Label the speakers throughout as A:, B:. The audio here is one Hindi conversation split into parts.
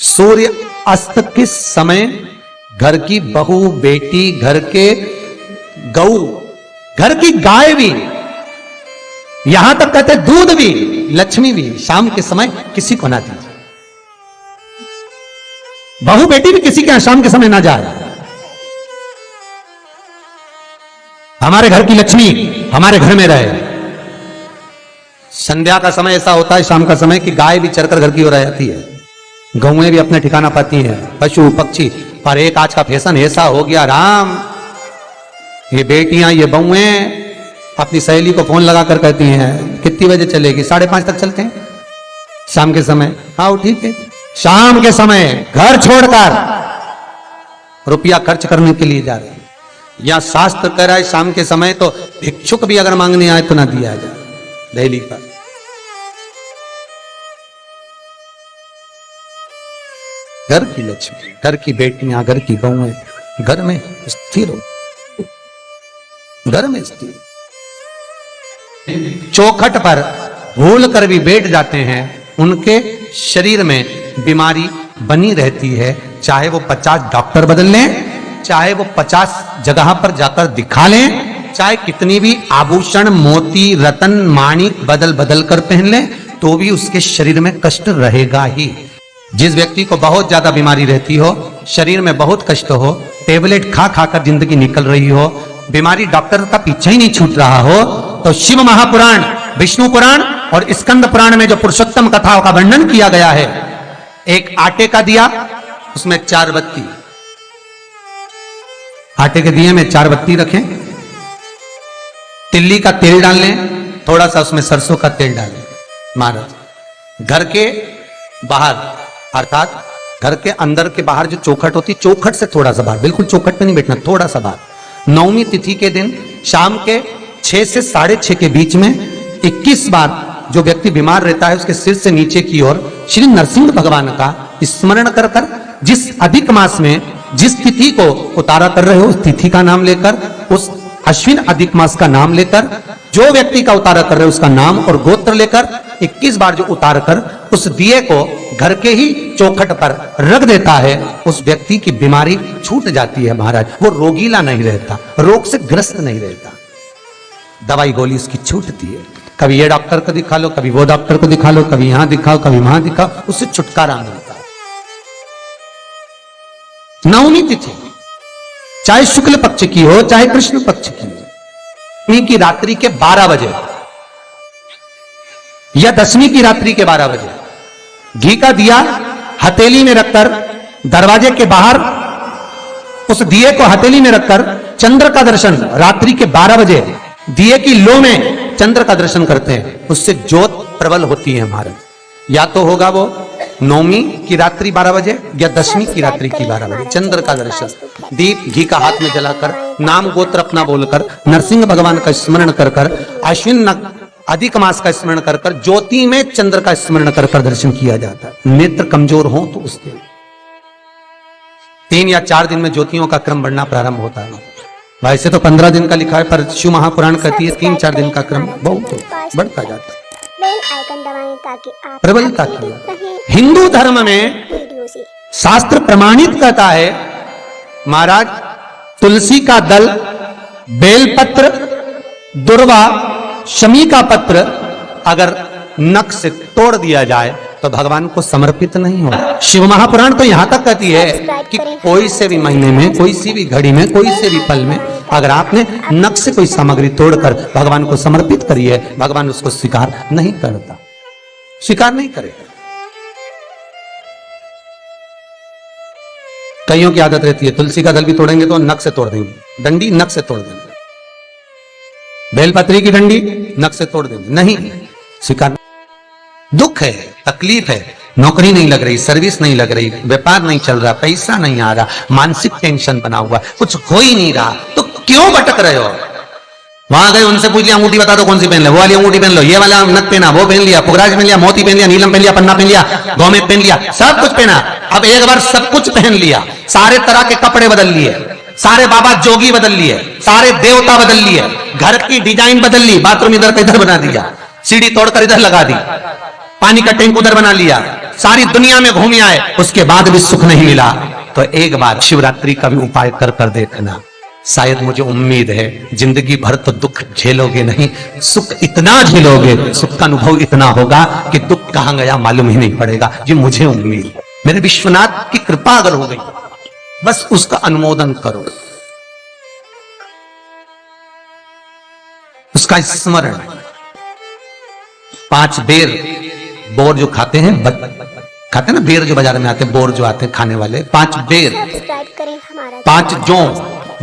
A: सूर्य अस्त के समय घर की बहू बेटी, घर के गऊ, घर की गाय भी, यहां तक कहते दूध भी, लक्ष्मी भी शाम के समय किसी को ना दीजिए। बहू बेटी भी किसी के यहां शाम के समय ना जाए। हमारे घर की लक्ष्मी हमारे घर में रहे। संध्या का समय ऐसा होता है, शाम का समय, कि गाय भी चरकर घर की ओर आ जाती है, गौएं भी अपने ठिकाना पाती हैं, पशु पक्षी। पर एक आज का फैशन ऐसा हो गया राम, ये बेटियां ये बहुएं अपनी सहेली को फोन लगाकर कहती हैं कितनी बजे चलेगी, 5:30 तक चलते हैं शाम के समय। आओ ठीक है, शाम के समय घर छोड़कर रुपया खर्च करने के लिए जा रहे हैं। या शास्त्र कह रहा है शाम के समय तो भिक्षुक भी अगर मांगने आए तो ना दिया जाए। दिल्ली पर घर की लक्ष्मी, घर की बेटियां, घर की बहुएं घर में स्थिर हो, घर में स्थिर। चौखट पर भूल कर भी बैठ जाते हैं, उनके शरीर में बीमारी बनी रहती है। चाहे वो 50 डॉक्टर बदल लें, चाहे वो 50 जगह पर जाकर दिखा लें, चाहे कितनी भी आभूषण मोती रतन माणिक बदल बदल कर पहन लें, तो भी उसके शरीर में कष्ट रहेगा ही। जिस व्यक्ति को बहुत ज्यादा बीमारी रहती हो, शरीर में बहुत कष्ट हो, टेबलेट खा खा कर जिंदगी निकल रही हो, बीमारी डॉक्टर का पीछा ही नहीं छूट रहा हो, तो शिव महापुराण, विष्णु पुराण और स्कंद पुराण में जो पुरुषोत्तम कथाओं का वर्णन किया गया है, एक आटे का दिया, उसमें 4 बत्ती, आटे के दिए में 4 बत्ती रखें, तिल्ली का तेल डाल लें, थोड़ा सा उसमें सरसों का तेल डालें। महाराज घर के बाहर, अर्थात घर के अंदर के बाहर जो चौखट होती, चौखट से थोड़ा सा बाहर, बिल्कुल चौखट पे नहीं बैठना, थोड़ा सा बाहर, 9वीं तिथि के दिन शाम के 6 से 6:30 के बीच में 21 बार जो व्यक्ति बीमार रहता है उसके सिर से नीचे की ओर श्री नरसिंह भगवान का स्मरण कर कर, जिस अधिक मास में जिस तिथि को उतारा कर रहे हो उस तिथि का नाम लेकर, उस अश्विन अधिक मास का नाम लेकर, जो व्यक्ति का उतारा कर रहे हो उसका नाम और गोत्र लेकर 21 बार जो उतार कर उस दिए को घर के ही चौखट पर रख देता है, उस व्यक्ति की बीमारी छूट जाती है महाराज। वो रोगीला नहीं रहता, रोग से ग्रस्त नहीं रहता, दवाई गोली उसकी छूटती है। कभी ये डॉक्टर को दिखा लो, कभी वो डॉक्टर को दिखा लो, कभी यहां दिखाओ, कभी वहां दिखाओ, उससे छुटकारा मिलता है। 9वीं तिथि चाहे शुक्ल पक्ष की हो चाहे कृष्ण पक्ष की हो, दसवीं की रात्रि के 12 बजे या 10वीं की रात्रि के 12 बजे घी का दिया हथेली में रखकर दरवाजे के बाहर उस दिए को हथेली में रखकर चंद्र का दर्शन रात्रि के 12 बजे दिए की लो में चंद्र का दर्शन करते हैं, उससे ज्योत प्रबल होती है महाराज। या तो होगा वो 9वीं की रात्रि 12 बजे या 10वीं की रात्रि की 12 बजे चंद्र का दर्शन, दीप घी का हाथ में जलाकर, नाम गोत्र अपना बोलकर, नरसिंह भगवान का स्मरण कर कर, अश्विन अधिक मास का स्मरण कर कर, ज्योति में चंद्र का स्मरण कर कर दर्शन किया जाता है। नेत्र कमजोर हो तो उस दिन 3 या 4 दिन में ज्योतियों का क्रम बढ़ना प्रारंभ होता है। वैसे तो 15 दिन का लिखा है, पर शिव महापुराण कहती है 3-4 दिन का क्रम बहुत बढ़ता जाता है। प्रबलता की हिंदू धर्म में शास्त्र प्रमाणित कहता है महाराज, तुलसी का दल, बेलपत्र, दुर्वा, शमी का पत्र अगर नख से तोड़ दिया जाए तो भगवान को समर्पित नहीं हो। शिव महापुराण तो यहां तक कहती है कि कोई से भी महीने में, कोई सी भी घड़ी में, कोई से भी पल में अगर आपने नख से कोई सामग्री तोड़कर भगवान को समर्पित करी है, भगवान उसको स्वीकार नहीं करता, स्वीकार नहीं करेगा। कईयों की आदत रहती है तुलसी का दल भी तोड़ेंगे तो नख से तोड़ देंगे, डंडी नख से तोड़ देंगे, बेलपत्री की डंडी नख से तोड़ देंगे, नहीं स्वीकार। दुख है, तकलीफ है, नौकरी नहीं लग रही, सर्विस नहीं लग रही, व्यापार नहीं चल रहा, पैसा नहीं आ रहा, मानसिक टेंशन बना हुआ, कुछ हो ही नहीं रहा, तो क्यों भटक रहे हो? वहां गए उनसे पूछ लिया अंगूठी बता दो कौन सी पहन ले, वो वाली अंगूठी पहन लो, ये वाला नथ पहना, वो पहन लिया, पुगराज पहन लिया, मोती पहन लिया, नीलम पहन लिया, पन्ना पहन लिया, गौमेद पहन लिया, सब कुछ पहना। अब एक बार सब कुछ पहन लिया, सारे तरह के कपड़े बदल लिए, सारे बाबा जोगी बदल लिए, सारे देवता बदल लिए, घर की डिजाइन बदल ली, बाथरूम इधर का इधर बना दिया, सीढ़ी तोड़कर इधर लगा दी, पानी का टैंक उधर बना लिया, सारी दुनिया में घूम आए, उसके बाद भी सुख नहीं मिला, तो एक बार शिवरात्रि का भी उपाय कर कर देखना। शायद मुझे उम्मीद है जिंदगी भर तो दुख झेलोगे नहीं, सुख इतना झेलोगे, सुख का अनुभव इतना होगा कि दुख कहां गया मालूम ही नहीं पड़ेगा। ये मुझे उम्मीद है, मेरे विश्वनाथ की कृपा अगर हो गई, बस उसका अनुमोदन करो, उसका स्मरण। 5 बेर बोर जो खाते हैं, खाते हैं ना बेर जो बाजार में आते हैं, बोर जो आते हैं खाने वाले, 5 बेर, 5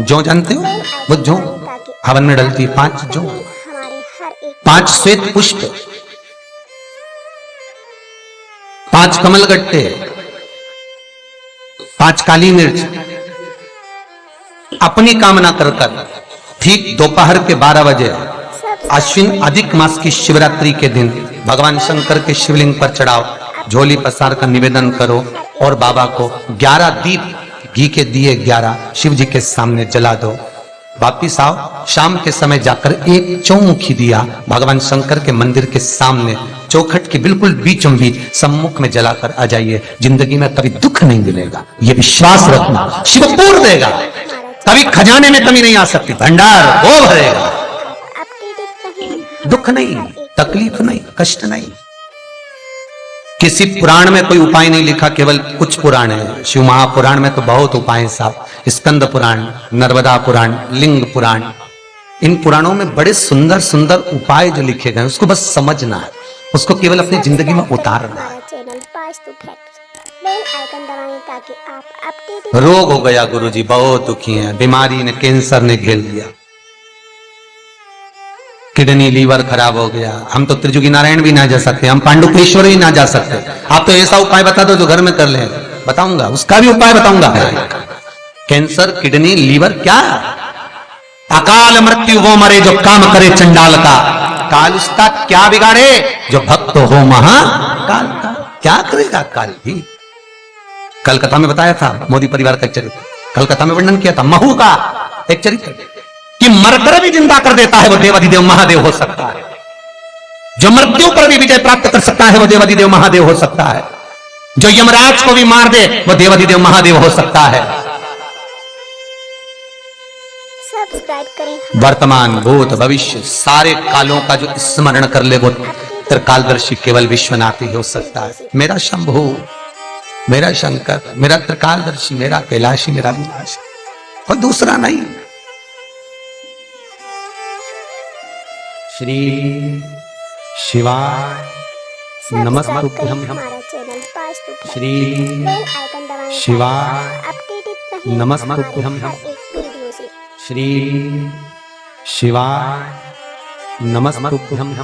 A: जौ जानते हो, वो जौ हवन में डलती है, 5 जौ, 5 श्वेत पुष्प, 5 कमलगट्टे, 5 काली मिर्च, अपनी कामना कर कर ठीक दोपहर के 12 बजे अश्विन अधिक मास की शिवरात्रि के दिन भगवान शंकर के शिवलिंग पर चढ़ाओ, झोली पसार का निवेदन करो और बाबा को 11 दीप घी के दिए 11 शिव जी के सामने जला दो। वापिस आओ, शाम के समय जाकर एक चौमुखी दिया भगवान शंकर के मंदिर के सामने चौखट के बिल्कुल बीचों बीच सम्मुख में जलाकर आ जाइए। जिंदगी में कभी दुख नहीं मिलेगा, ये विश्वास रखना, शिव पूर्ण देगा, कभी खजाने में कमी नहीं आ सकती, भंडार वो भरेगा। दुख नहीं, तकलीफ नहीं, कष्ट नहीं। किसी पुराण में कोई उपाय नहीं लिखा, केवल कुछ पुराण है। शिव महापुराण में तो बहुत उपाय हैं साहब, स्कंद पुराण, नर्मदा पुराण, लिंग पुराण, इन पुराणों में बड़े सुंदर सुंदर उपाय जो लिखे गए, उसको बस समझना है, उसको केवल अपनी जिंदगी में उतारना है। रोग हो गया गुरुजी, बहुत दुखी हैं, बीमारी ने, कैंसर ने घेर लिया, किडनी लीवर खराब हो गया, हम तो त्रिजुगी नारायण भी ना जा सकते, हम पांडुकेश्वर ही ना जा सकते। आप तो ऐसा उपाय बता दो जो घर में कर ले, बताऊंगा, उसका भी उपाय बताऊंगा। कैंसर, किडनी, लीवर, क्या अकाल मृत्यु वो मरे जो काम करे चंडाल का, काल उसका क्या बिगाड़े जो भक्त हो महाकाल का। क्या करेगा काल भी। कलकत्ता में बताया था मोदी परिवार का एक चरित्र, कलकत्ता में वर्णन किया था महू का एक चरित्र कि मरकर भी जिंदा कर देता है वो देवाधिदेव महादेव हो सकता है, जो मृत्यु पर भी विजय प्राप्त कर सकता है वो देवाधिदेव महादेव हो सकता है, जो यमराज को भी मार दे वो देवाधिदेव महादेव हो सकता है।
B: सब्सक्राइब करें।
A: वर्तमान, भूत, भविष्य सारे कालों का जो स्मरण कर ले वो त्रिकालदर्शी केवल विश्वनाथ ही हो सकता है। मेरा शंभु, मेरा शंकर, मेरा त्रिकालदर्शी, मेरा कैलाशी, मेरा विनाशी, और दूसरा नहीं। श्री शिवाय नमस्तुभ्यं। श्री शिवाय नमस्तुभ्यं। श्री शिवाय नमस्तुभ्यं।